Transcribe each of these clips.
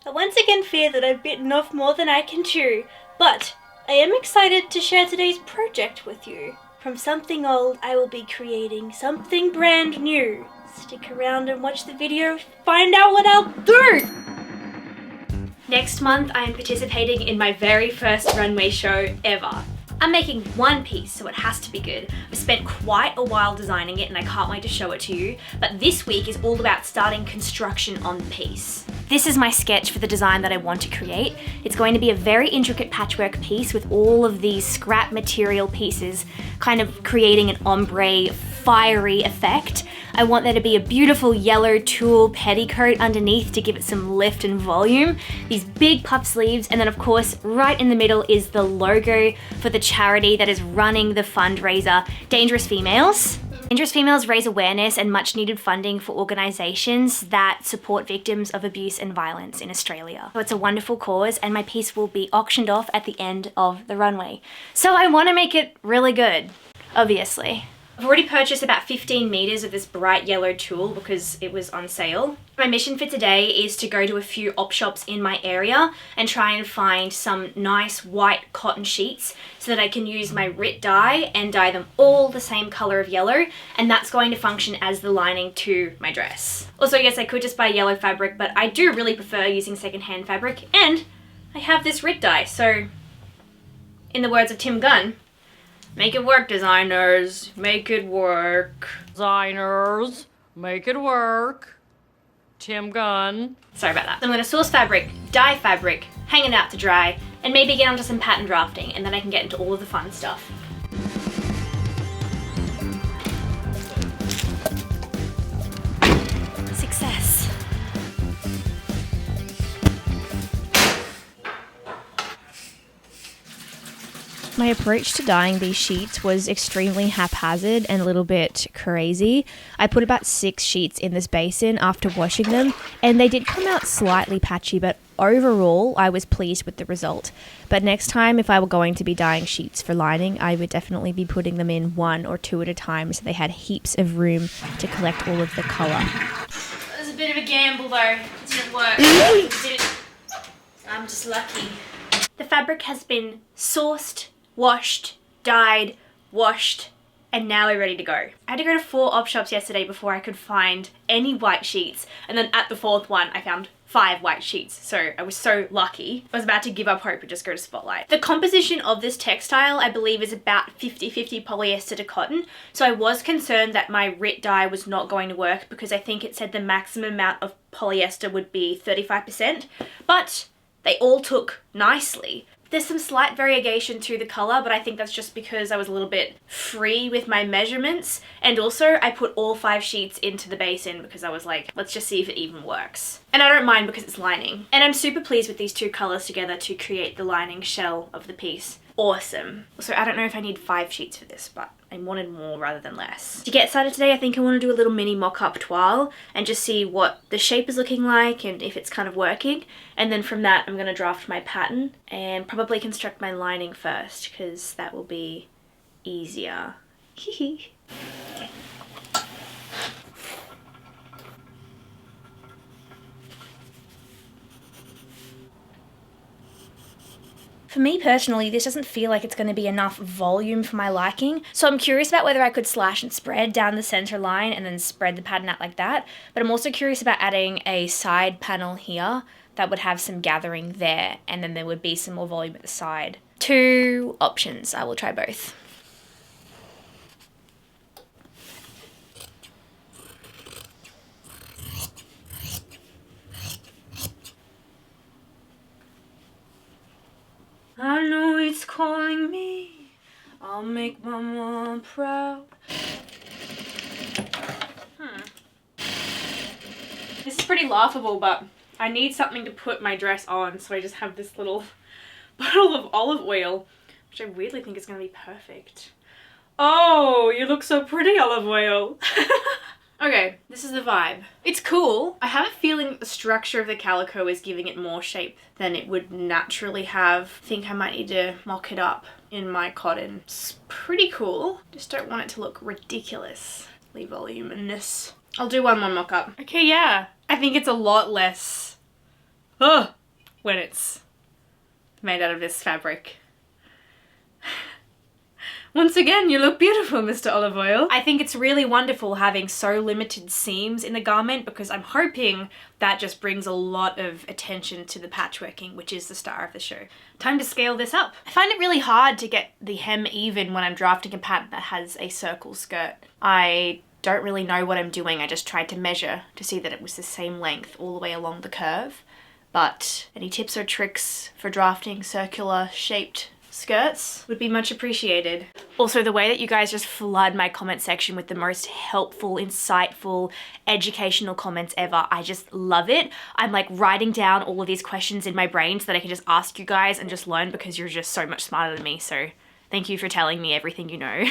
I once again fear that I've bitten off more than I can chew, but I am excited to share today's project with you. From something old, I will be creating something brand new. Stick around and watch the video to find out what I'll do! Next month, I am participating in my very first runway show ever. I'm making one piece, so it has to be good. I've spent quite a while designing it and I can't wait to show it to you, but this week is all about starting construction on the piece. This is my sketch for the design that I want to create. It's going to be a very intricate patchwork piece with all of these scrap material pieces kind of creating an ombre, fiery effect. I want there to be a beautiful yellow tulle petticoat underneath to give it some lift and volume, these big puff sleeves, and then of course right in the middle is the logo for the charity that is running the fundraiser, Dangerous Females. Dangerous Females raise awareness and much needed funding for organisations that support victims of abuse and violence in Australia. So it's a wonderful cause and my piece will be auctioned off at the end of the runway. So I want to make it really good, obviously. I've already purchased about 15 meters of this bright yellow tulle because it was on sale. My mission for today is to go to a few op shops in my area and try and find some nice white cotton sheets so that I can use my RIT dye and dye them all the same color of yellow, and that's going to function as the lining to my dress. Also, yes, I could just buy yellow fabric, but I do really prefer using secondhand fabric, and I have this RIT dye, so in the words of Tim Gunn, make it work, designers. Make it work. Designers, make it work. Tim Gunn. Sorry about that. So I'm gonna source fabric, dye fabric, hang it out to dry, and maybe get onto some pattern drafting, and then I can get into all of the fun stuff. Success. My approach to dyeing these sheets was extremely haphazard and a little bit crazy. I put about 6 sheets in this basin after washing them, and they did come out slightly patchy, but overall I was pleased with the result. But next time, if I were going to be dyeing sheets for lining, I would definitely be putting them in 1 or 2 at a time so they had heaps of room to collect all of the colour. It was a bit of a gamble though. It didn't work. I'm just lucky. The fabric has been sourced, washed, dyed, washed, and now we're ready to go. I had to go to 4 op shops yesterday before I could find any white sheets, and then at the 4th one I found 5 white sheets, so I was so lucky. I was about to give up hope and just go to Spotlight. The composition of this textile I believe is about 50-50 polyester to cotton, so I was concerned that my RIT dye was not going to work because I think it said the maximum amount of polyester would be 35%, but they all took nicely. There's some slight variegation to the colour, but I think that's just because I was a little bit free with my measurements. And also, I put all 5 sheets into the basin because I was like, let's just see if it even works. And I don't mind because it's lining. And I'm super pleased with these 2 colours together to create the lining shell of the piece. Awesome. Also, I don't know if I need 5 sheets for this, but I wanted more rather than less. To get started today, I think I want to do a little mini mock-up toile and just see what the shape is looking like and if it's kind of working. And then from that, I'm going to draft my pattern and probably construct my lining first because that will be easier. Okay. For me personally, this doesn't feel like it's going to be enough volume for my liking, so I'm curious about whether I could slash and spread down the center line and then spread the pattern out like that, but I'm also curious about adding a side panel here that would have some gathering there, and then there would be some more volume at the side. 2 options. I will try both. I know it's calling me, I'll make my mom proud. This is pretty laughable, but I need something to put my dress on, so I just have this little bottle of olive oil, which I weirdly think is going to be perfect. Oh, you look so pretty, olive oil. Okay, this is the vibe. It's cool. I have a feeling that the structure of the calico is giving it more shape than it would naturally have. I think I might need to mock it up in my cotton. It's pretty cool. Just don't want it to look ridiculously voluminous. I'll do one more mock up. Okay, yeah. I think it's a lot less Oh, when it's made out of this fabric. Once again, you look beautiful, Mr. Olive Oil. I think it's really wonderful having so limited seams in the garment because I'm hoping that just brings a lot of attention to the patchworking, which is the star of the show. Time to scale this up. I find it really hard to get the hem even when I'm drafting a pattern that has a circle skirt. I don't really know what I'm doing. I just tried to measure to see that it was the same length all the way along the curve. But any tips or tricks for drafting circular shaped skirts would be much appreciated. Also, the way that you guys just flood my comment section with the most helpful, insightful, educational comments ever, I just love it. I'm like writing down all of these questions in my brain so that I can just ask you guys and just learn because you're just so much smarter than me. So thank you for telling me everything you know.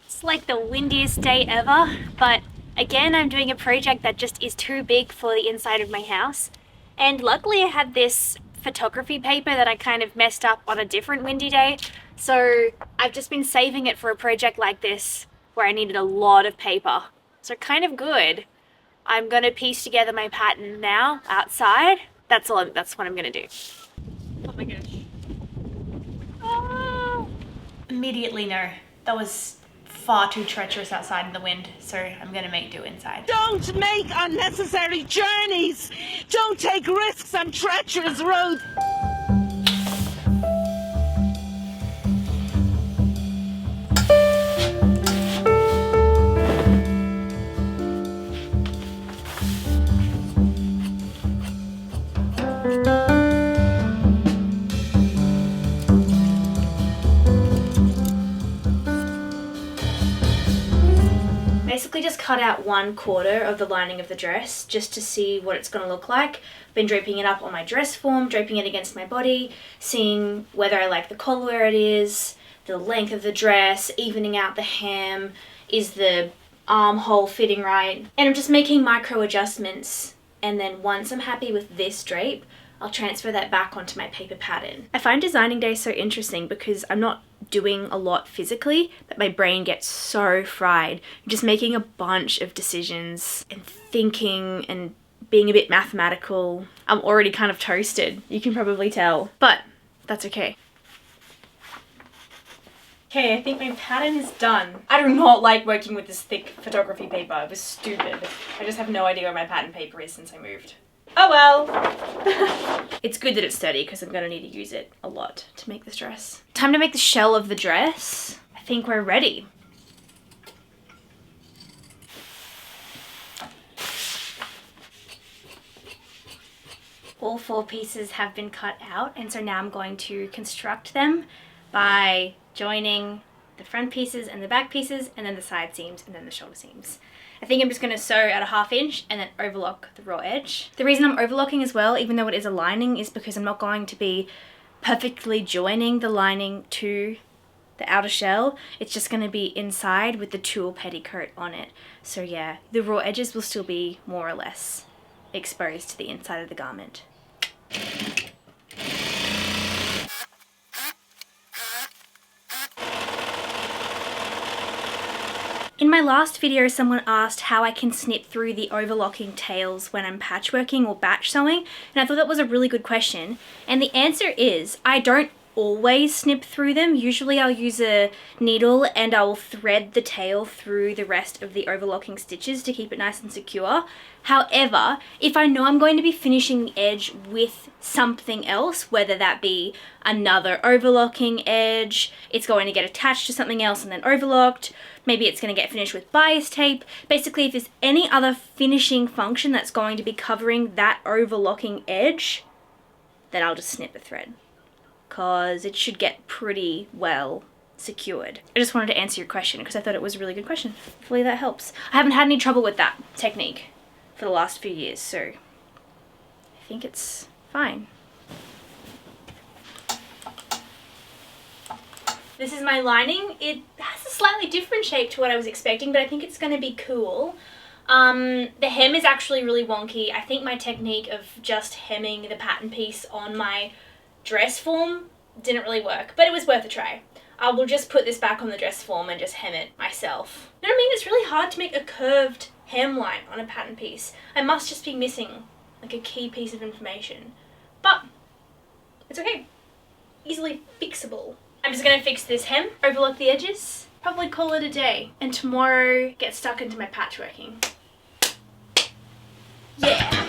It's like the windiest day ever, but again, I'm doing a project that just is too big for the inside of my house. And luckily I had this photography paper that I kind of messed up on a different windy day. So I've just been saving it for a project like this where I needed a lot of paper. So kind of good. I'm gonna piece together my pattern now outside. That's what I'm gonna do. Oh my gosh. Oh. Immediately no. That was far too treacherous outside in the wind, so I'm gonna make do inside. Don't make unnecessary journeys! Don't take risks on treacherous roads! Basically just cut out 1/4 of the lining of the dress just to see what it's going to look like. Been draping it up on my dress form, draping it against my body, seeing whether I like the collar where it is, the length of the dress, evening out the hem, is the armhole fitting right. And I'm just making micro adjustments, and then once I'm happy with this drape, I'll transfer that back onto my paper pattern. I find designing day so interesting because I'm not doing a lot physically, but my brain gets so fried. I'm just making a bunch of decisions and thinking and being a bit mathematical. I'm already kind of toasted, you can probably tell, but that's okay. Okay, I think my pattern is done. I do not like working with this thick photography paper. It was stupid. I just have no idea where my pattern paper is since I moved. Oh well. It's good that it's sturdy because I'm going to need to use it a lot to make this dress. Time to make the shell of the dress. I think we're ready. All 4 pieces have been cut out, and so now I'm going to construct them by joining the front pieces and the back pieces, and then the side seams and then the shoulder seams. I think I'm just going to sew at a 1/2 inch and then overlock the raw edge. The reason I'm overlocking as well, even though it is a lining, is because I'm not going to be perfectly joining the lining to the outer shell. It's just going to be inside with the tulle petticoat on it. So yeah, the raw edges will still be more or less exposed to the inside of the garment. In my last video, someone asked how I can snip through the overlocking tails when I'm patchworking or batch sewing, and I thought that was a really good question. And the answer is, I don't always snip through them. Usually I'll use a needle and I'll thread the tail through the rest of the overlocking stitches to keep it nice and secure. However, if I know I'm going to be finishing the edge with something else, whether that be another overlocking edge, it's going to get attached to something else and then overlocked, maybe it's going to get finished with bias tape. Basically, if there's any other finishing function that's going to be covering that overlocking edge, then I'll just snip a thread, because it should get pretty well secured. I just wanted to answer your question because I thought it was a really good question. Hopefully that helps. I haven't had any trouble with that technique for the last few years, so I think it's fine. This is my lining. It has a slightly different shape to what I was expecting, but I think it's going to be cool. The hem is actually really wonky. I think my technique of just hemming the pattern piece on my dress form didn't really work, but it was worth a try. I will just put this back on the dress form and just hem it myself. You know what I mean? It's really hard to make a curved hemline on a pattern piece. I must just be missing like a key piece of information. But it's okay. Easily fixable. I'm just gonna fix this hem, overlock the edges, probably call it a day, and tomorrow get stuck into my patchworking. Yeah.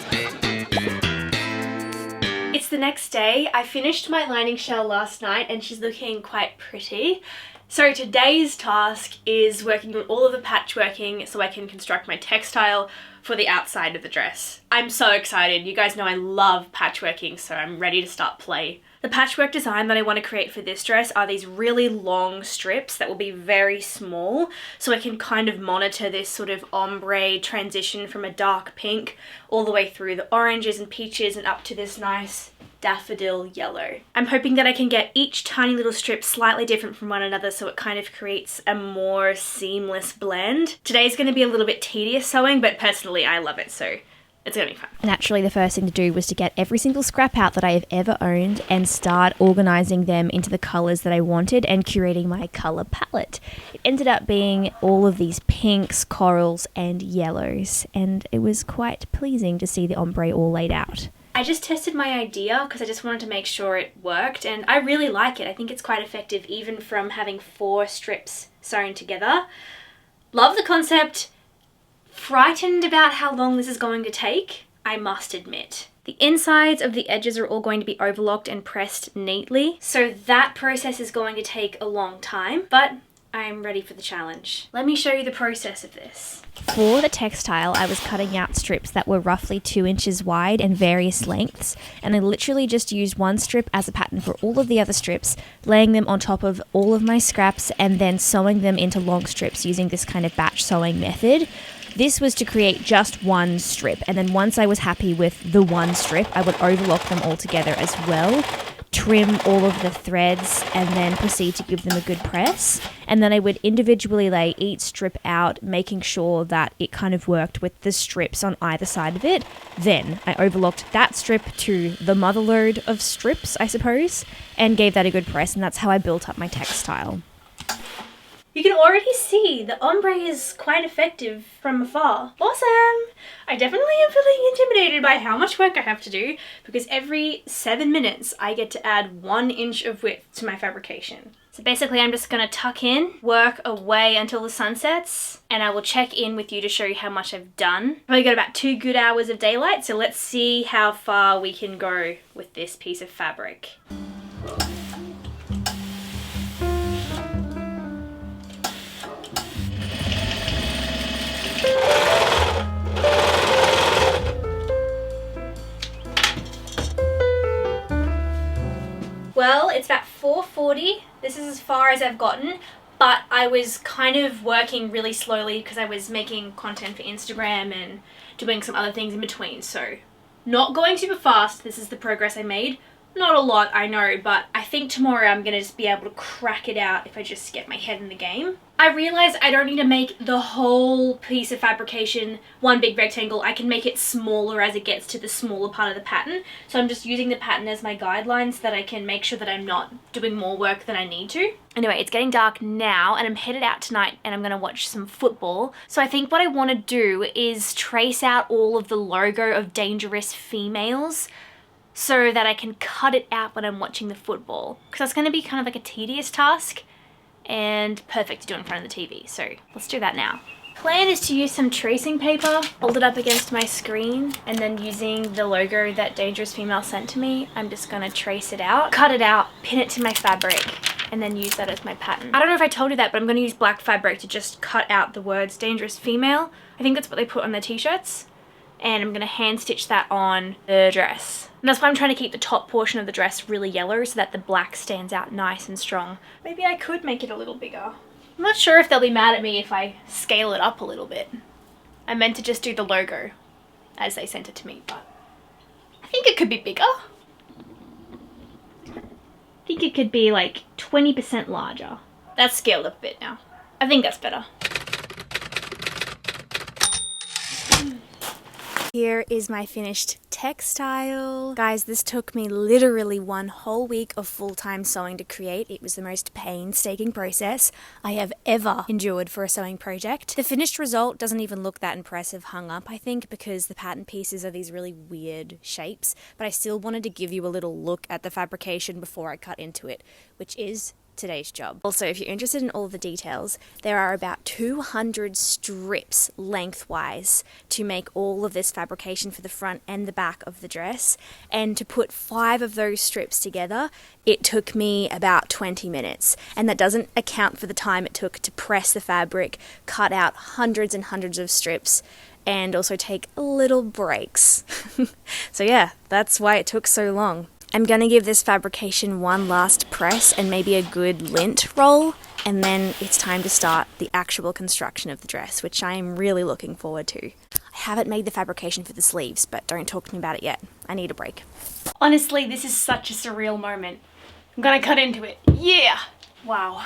It's the next day. I finished my lining shell last night and she's looking quite pretty. So today's task is working on all of the patchworking so I can construct my textile for the outside of the dress. I'm so excited. You guys know I love patchworking, so I'm ready to start play. The patchwork design that I want to create for this dress are these really long strips that will be very small, so I can kind of monitor this sort of ombre transition from a dark pink all the way through the oranges and peaches and up to this nice daffodil yellow. I'm hoping that I can get each tiny little strip slightly different from one another so it kind of creates a more seamless blend. Today's going to be a little bit tedious sewing, but personally I love it, so it's gonna be fun. Naturally, the first thing to do was to get every single scrap out that I have ever owned and start organising them into the colours that I wanted and curating my colour palette. It ended up being all of these pinks, corals and yellows, and it was quite pleasing to see the ombre all laid out. I just tested my idea because I just wanted to make sure it worked, and I really like it. I think it's quite effective even from having 4 strips sewn together. Love the concept. Frightened about how long this is going to take, I must admit. The insides of the edges are all going to be overlocked and pressed neatly, so that process is going to take a long time, but I'm ready for the challenge. Let me show you the process of this. For the textile, I was cutting out strips that were roughly 2 inches wide and various lengths, and I literally just used one strip as a pattern for all of the other strips, laying them on top of all of my scraps and then sewing them into long strips using this kind of batch sewing method. This was to create just one strip, and then once I was happy with the one strip, I would overlock them all together as well, trim all of the threads, and then proceed to give them a good press. And then I would individually lay each strip out, making sure that it kind of worked with the strips on either side of it. Then I overlocked that strip to the motherload of strips, I suppose, and gave that a good press, and that's how I built up my textile. You can already see the ombre is quite effective from afar. Awesome! I definitely am feeling intimidated by how much work I have to do because every 7 minutes I get to add 1 inch of width to my fabrication. So basically I'm just going to tuck in, work away until the sun sets, and I will check in with you to show you how much I've done. I've probably got about 2 good hours of daylight, so let's see how far we can go with this piece of fabric. Well, it's about 4:40. This is as far as I've gotten, but I was kind of working really slowly because I was making content for Instagram and doing some other things in between, so not going super fast. This is the progress I made. Not a lot, I know, but I think tomorrow I'm going to just be able to crack it out if I just get my head in the game. I realised I don't need to make the whole piece of fabrication one big rectangle. I can make it smaller as it gets to the smaller part of the pattern. So I'm just using the pattern as my guidelines so that I can make sure that I'm not doing more work than I need to. Anyway, it's getting dark now and I'm headed out tonight and I'm going to watch some football. So I think what I want to do is trace out all of the logo of Dangerous Females so that I can cut it out when I'm watching the football. Because that's going to be kind of like a tedious task and perfect to do in front of the TV. So let's do that now. Plan is to use some tracing paper, hold it up against my screen, and then using the logo that Dangerous Female sent to me, I'm just going to trace it out, cut it out, pin it to my fabric, and then use that as my pattern. I don't know if I told you that, but I'm going to use black fabric to just cut out the words Dangerous Female. I think that's what they put on their t-shirts. And I'm going to hand stitch that on the dress. And that's why I'm trying to keep the top portion of the dress really yellow so that the black stands out nice and strong. Maybe I could make it a little bigger. I'm not sure if they'll be mad at me if I scale it up a little bit. I meant to just do the logo as they sent it to me, but I think it could be bigger. I think it could be like 20% larger. That's scaled up a bit now. I think that's better. Here is my finished textile. Guys, this took me literally 1 whole week of full-time sewing to create. It was the most painstaking process I have ever endured for a sewing project. The finished result doesn't even look that impressive hung up, I think, because the pattern pieces are these really weird shapes, but I still wanted to give you a little look at the fabrication before I cut into it, which is today's job. Also, if you're interested in all the details, there are about 200 strips lengthwise to make all of this fabrication for the front and the back of the dress, and to put 5 of those strips together it took me about 20 minutes, and that doesn't account for the time it took to press the fabric, cut out hundreds and hundreds of strips, and also take little breaks. So yeah, that's why it took so long. I'm going to give this fabrication one last press and maybe a good lint roll, and then it's time to start the actual construction of the dress, which I am really looking forward to. I haven't made the fabrication for the sleeves, but don't talk to me about it yet. I need a break. Honestly, this is such a surreal moment. I'm gonna cut into it. Yeah! Wow.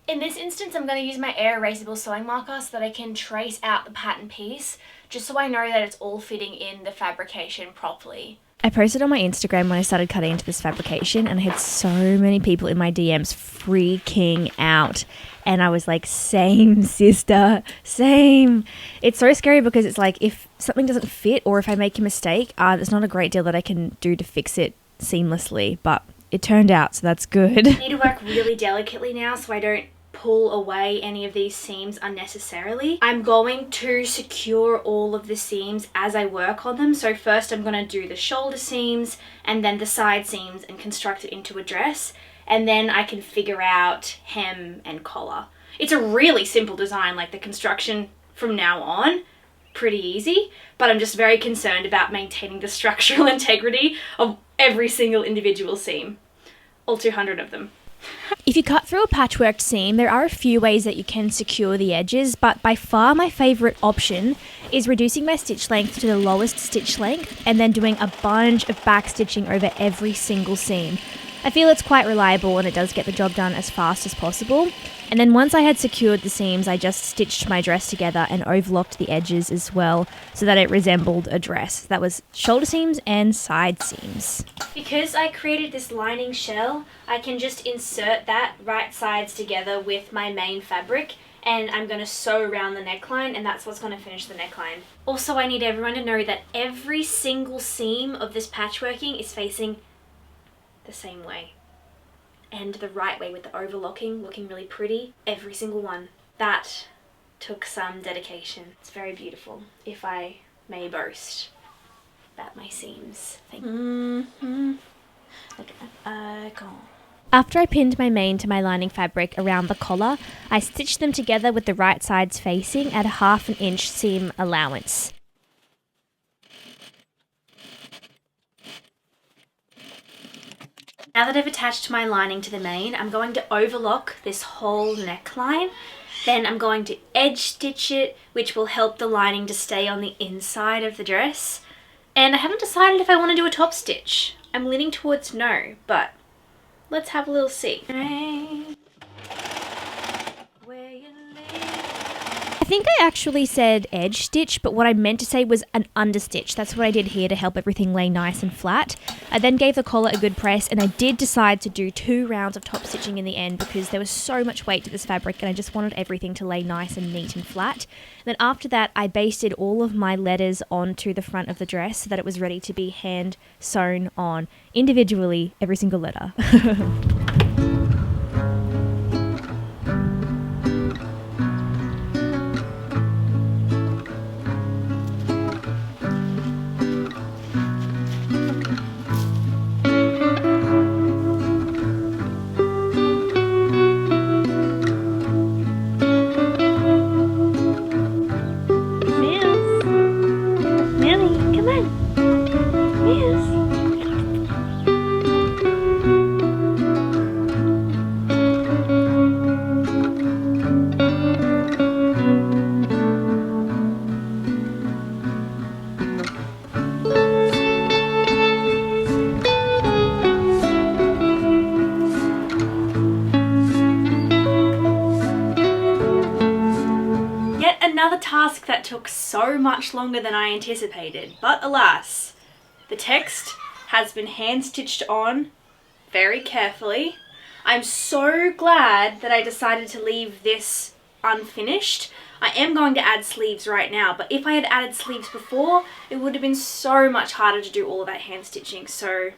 In this instance, I'm going to use my air erasable sewing marker so that I can trace out the pattern piece, just so I know that it's all fitting in the fabrication properly. I posted on my Instagram when I started cutting into this fabrication, and I had so many people in my DMs freaking out. And I was like, same, sister, same. It's so scary because it's like, if something doesn't fit or if I make a mistake, there's not a great deal that I can do to fix it seamlessly, but it turned out, so that's good. I need to work really delicately now so I don't pull away any of these seams unnecessarily. I'm going to secure all of the seams as I work on them. So first I'm going to do the shoulder seams and then the side seams and construct it into a dress, and then I can figure out hem and collar. It's a really simple design, like the construction from now on, pretty easy, but I'm just very concerned about maintaining the structural integrity of every single individual seam, all 200 of them. If you cut through a patchworked seam, there are a few ways that you can secure the edges, but by far my favourite option is reducing my stitch length to the lowest stitch length and then doing a bunch of back stitching over every single seam. I feel it's quite reliable and it does get the job done as fast as possible. And then once I had secured the seams, I just stitched my dress together and overlocked the edges as well so that it resembled a dress. That was shoulder seams and side seams. Because I created this lining shell, I can just insert that right sides together with my main fabric, and I'm going to sew around the neckline, and that's what's going to finish the neckline. Also, I need everyone to know that every single seam of this patchworking is facing the same way. And the right way with the overlocking, looking really pretty. Every single one. That took some dedication. It's very beautiful, if I may boast about my seams. Thank you. Look at that icon. After I pinned my main to my lining fabric around the collar, I stitched them together with the right sides facing at a 1/2 inch seam allowance. Now that I've attached my lining to the main, I'm going to overlock this whole neckline. Then I'm going to edge stitch it, which will help the lining to stay on the inside of the dress. And I haven't decided if I want to do a top stitch. I'm leaning towards no, but let's have a little see. I think I actually said edge stitch, but what I meant to say was an understitch. That's what I did here to help everything lay nice and flat. I then gave the collar a good press, and I did decide to do 2 rounds of top stitching in the end because there was so much weight to this fabric and I just wanted everything to lay nice and neat and flat. Then after that, I basted all of my letters onto the front of the dress so that it was ready to be hand sewn on individually, every single letter. another task that took so much longer than I anticipated, but alas, the text has been hand stitched on very carefully. I'm so glad that I decided to leave this unfinished. I am going to add sleeves right now, but if I had added sleeves before, it would have been so much harder to do all of that hand stitching, so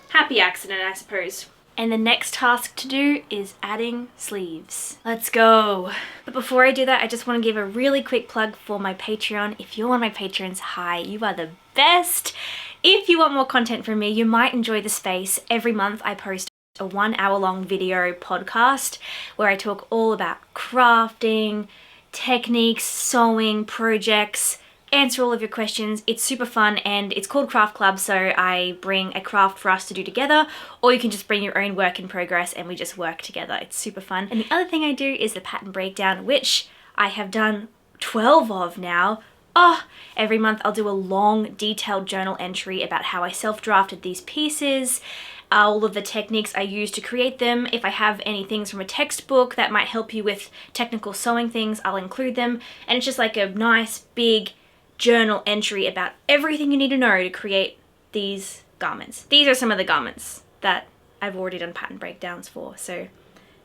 happy accident, I suppose. And the next task to do is adding sleeves. Let's go. But before I do that, I just want to give a really quick plug for my Patreon. If you're one of my patrons, hi, you are the best. If you want more content from me, you might enjoy the space. Every month I post a 1 hour long video podcast where I talk all about crafting, techniques, sewing, projects, answer all of your questions. It's super fun and it's called Craft Club, so I bring a craft for us to do together, or you can just bring your own work in progress and we just work together. It's super fun. And the other thing I do is the pattern breakdown, which I have done 12 of now. Every month I'll do a long detailed journal entry about how I self-drafted these pieces, all of the techniques I use to create them. If I have any things from a textbook that might help you with technical sewing things, I'll include them. And it's just like a nice big journal entry about everything you need to know to create these garments. These are some of the garments that I've already done pattern breakdowns for. So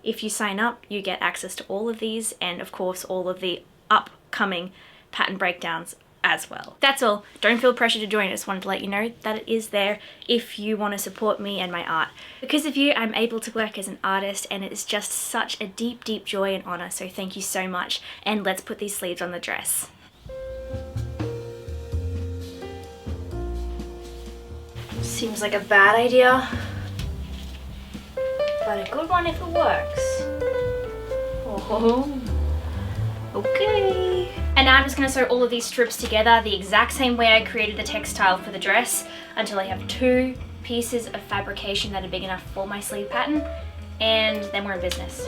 if you sign up, you get access to all of these and of course all of the upcoming pattern breakdowns as well. That's all. Don't feel pressure to join. I just wanted to let you know that it is there if you want to support me and my art. Because of you, I'm able to work as an artist and it is just such a deep, deep joy and honor. So thank you so much. And let's put these sleeves on the dress. Seems like a bad idea, but a good one if it works. Oh, okay. And now I'm just going to sew all of these strips together the exact same way I created the textile for the dress until I have 2 pieces of fabrication that are big enough for my sleeve pattern, and then we're in business.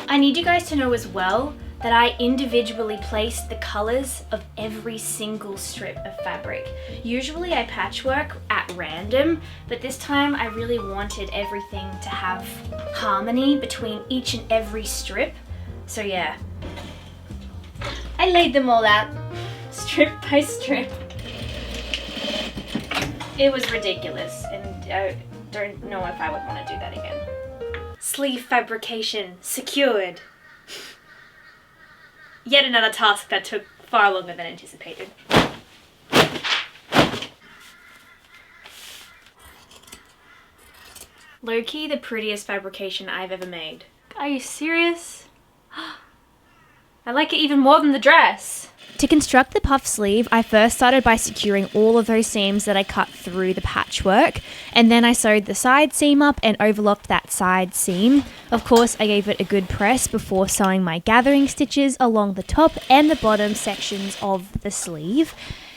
I need you guys to know as well that I individually placed the colors of every single strip of fabric. Usually I patchwork at random, but this time I really wanted everything to have harmony between each and every strip. So yeah, I laid them all out, strip by strip. It was ridiculous, and I don't know if I would want to do that again. Sleeve fabrication secured. Yet another task that took far longer than anticipated. Low-key the prettiest fabrication I've ever made. Are you serious? I like it even more than the dress. To construct the puff sleeve, I first started by securing all of those seams that I cut through the patchwork, and then I sewed the side seam up and overlocked that side seam. Of course, I gave it a good press before sewing my gathering stitches along the top and the bottom sections of the sleeve.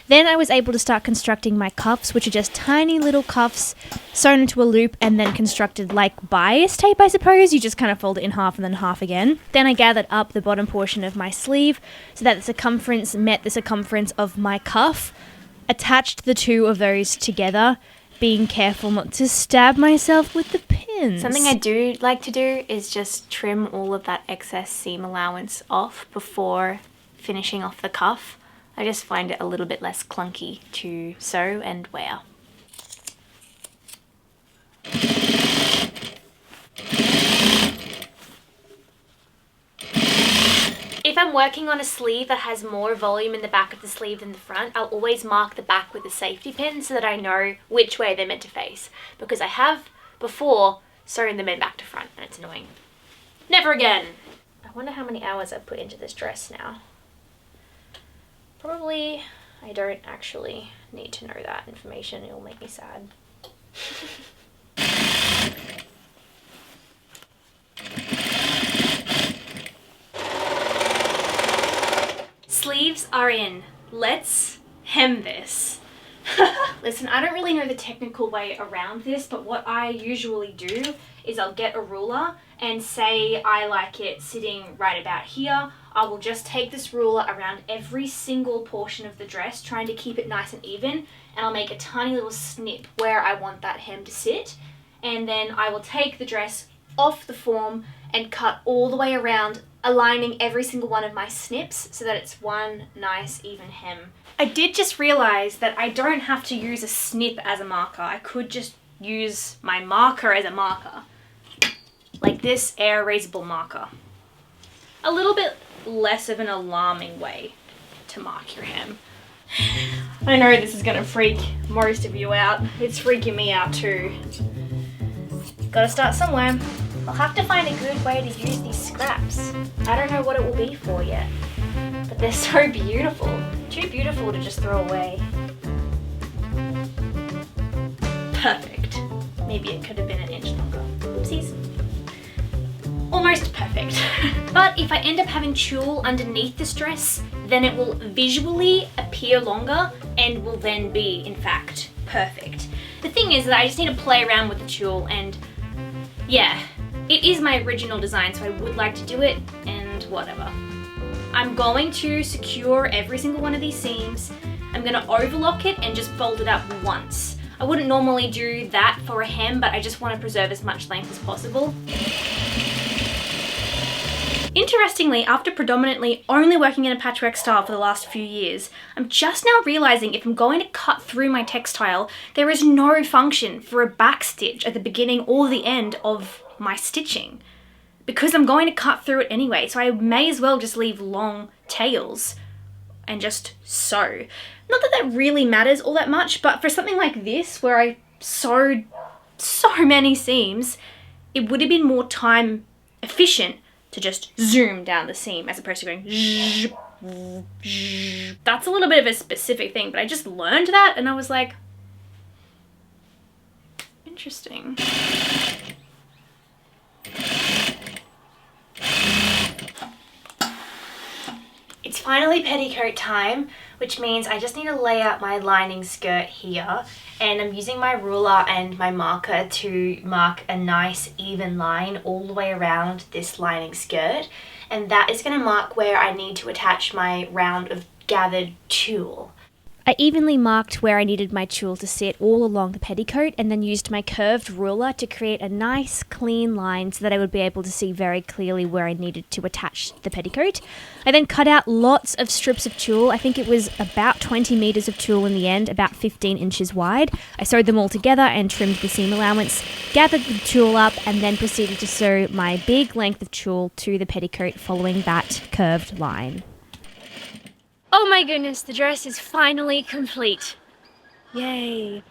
Then I was able to start constructing my cuffs, which are just tiny little cuffs sewn into a loop and then constructed like bias tape, I suppose. You just kind of fold it in half and then half again. Then I gathered up the bottom portion of my sleeve so that the circumference met the circumference of my cuff, attached the 2 of those together, being careful not to stab myself with the pins. Something I do like to do is just trim all of that excess seam allowance off before finishing off the cuff. I just find it a little bit less clunky to sew and wear. If I'm working on a sleeve that has more volume in the back of the sleeve than the front, I'll always mark the back with a safety pin so that I know which way they're meant to face. Because I have before sewn them in back to front and it's annoying. Never again! I wonder how many hours I've put into this dress now. Probably, I don't actually need to know that information, it'll make me sad. Sleeves are in. Let's hem this. Listen, I don't really know the technical way around this, but what I usually do is I'll get a ruler and say I like it sitting right about here. I will just take this ruler around every single portion of the dress, trying to keep it nice and even, and I'll make a tiny little snip where I want that hem to sit. And then I will take the dress off the form and cut all the way around, aligning every single one of my snips so that it's one nice even hem. I did just realize that I don't have to use a snip as a marker. I could just use my marker as a marker. Like this air erasable marker. A little bit less of an alarming way to mark your hem. I know this is gonna freak most of you out. It's freaking me out too. Gotta start somewhere. I'll have to find a good way to use these scraps. I don't know what it will be for yet, but they're so beautiful. Too beautiful to just throw away. Perfect. Maybe it could have been an inch longer. Oopsies. Almost perfect. But if I end up having tulle underneath this dress, then it will visually appear longer and will then be, in fact, perfect. The thing is that I just need to play around with the tulle, and yeah, it is my original design, so I would like to do it, and whatever. I'm going to secure every single one of these seams. I'm gonna overlock it and just fold it up once. I wouldn't normally do that for a hem, but I just want to preserve as much length as possible. Interestingly, after predominantly only working in a patchwork style for the last few years, I'm just now realizing if I'm going to cut through my textile, there is no function for a back stitch at the beginning or the end of my stitching, because I'm going to cut through it anyway, so I may as well just leave long tails and just sew. Not that that really matters all that much, but for something like this where I sewed so many seams, it would have been more time efficient to just zoom down the seam as opposed to going zzzz, zzzz. That's a little bit of a specific thing, but I just learned that and I was like, interesting. It's finally petticoat time, which means I just need to lay out my lining skirt here, and I'm using my ruler and my marker to mark a nice even line all the way around this lining skirt, and that is going to mark where I need to attach my round of gathered tulle. I evenly marked where I needed my tulle to sit all along the petticoat, and then used my curved ruler to create a nice clean line so that I would be able to see very clearly where I needed to attach the petticoat. I then cut out lots of strips of tulle. I think it was about 20 meters of tulle in the end, about 15 inches wide. I sewed them all together and trimmed the seam allowance, gathered the tulle up, and then proceeded to sew my big length of tulle to the petticoat following that curved line. Oh my goodness, the dress is finally complete. Yay.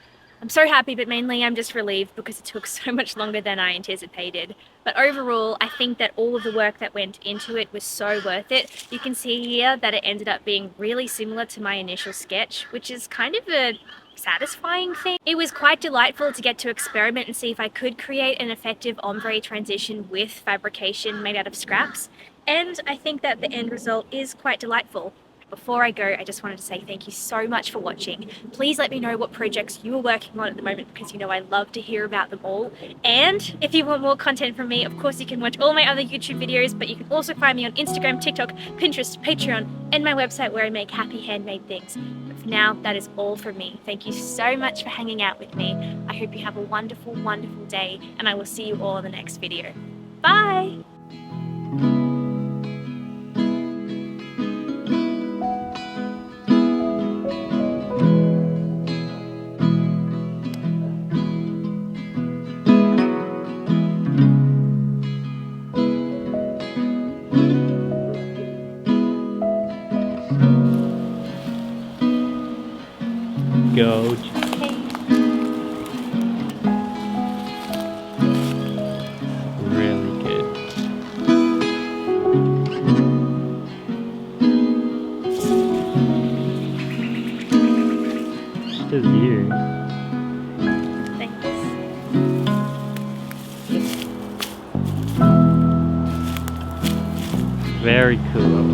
I'm so happy, but mainly I'm just relieved because it took so much longer than I anticipated. But overall, I think that all of the work that went into it was so worth it. You can see here that it ended up being really similar to my initial sketch, which is kind of a satisfying thing. It was quite delightful to get to experiment and see if I could create an effective ombre transition with fabrication made out of scraps. And I think that the end result is quite delightful. Before I go, I just wanted to say thank you so much for watching. Please let me know what projects you are working on at the moment, because you know I love to hear about them all. And if you want more content from me, of course you can watch all my other YouTube videos, but you can also find me on Instagram, TikTok, Pinterest, Patreon, and my website where I make happy handmade things. But for now, that is all from me. Thank you so much for hanging out with me. I hope you have a wonderful, wonderful day, and I will see you all in the next video. Bye! Go. Really good. This is you. Thanks. Very cool.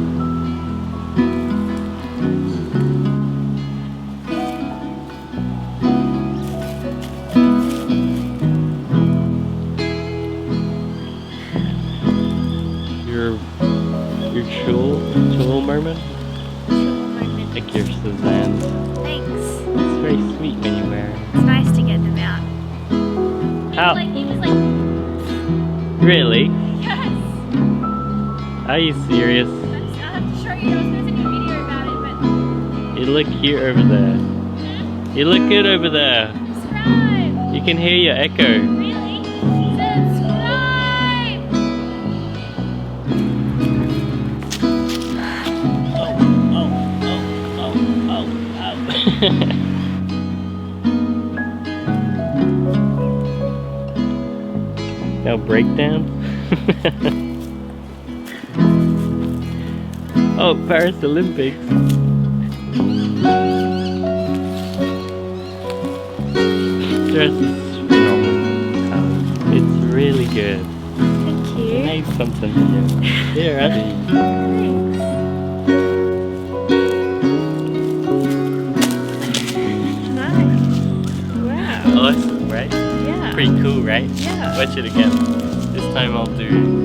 Your tulle moment? Tulle moment. Like your Suzanne. Thanks. It's very sweet when you wear it. It's nice to get them out. How? He was like Really? Yes. Are you serious? I'll have to show you. I was going to send you a video about it, but You look cute over there. You look good over there. subscribe. You can hear your echo. Really? Subscribe. Now breakdown. Oh, Paris Olympics. Dress is phenomenal. It's really good. Thank You you. made something here. Here, Abby. Nice. Wow. Awesome, right? Yeah. Pretty cool, right? Yeah. Watch it again. This time I'll do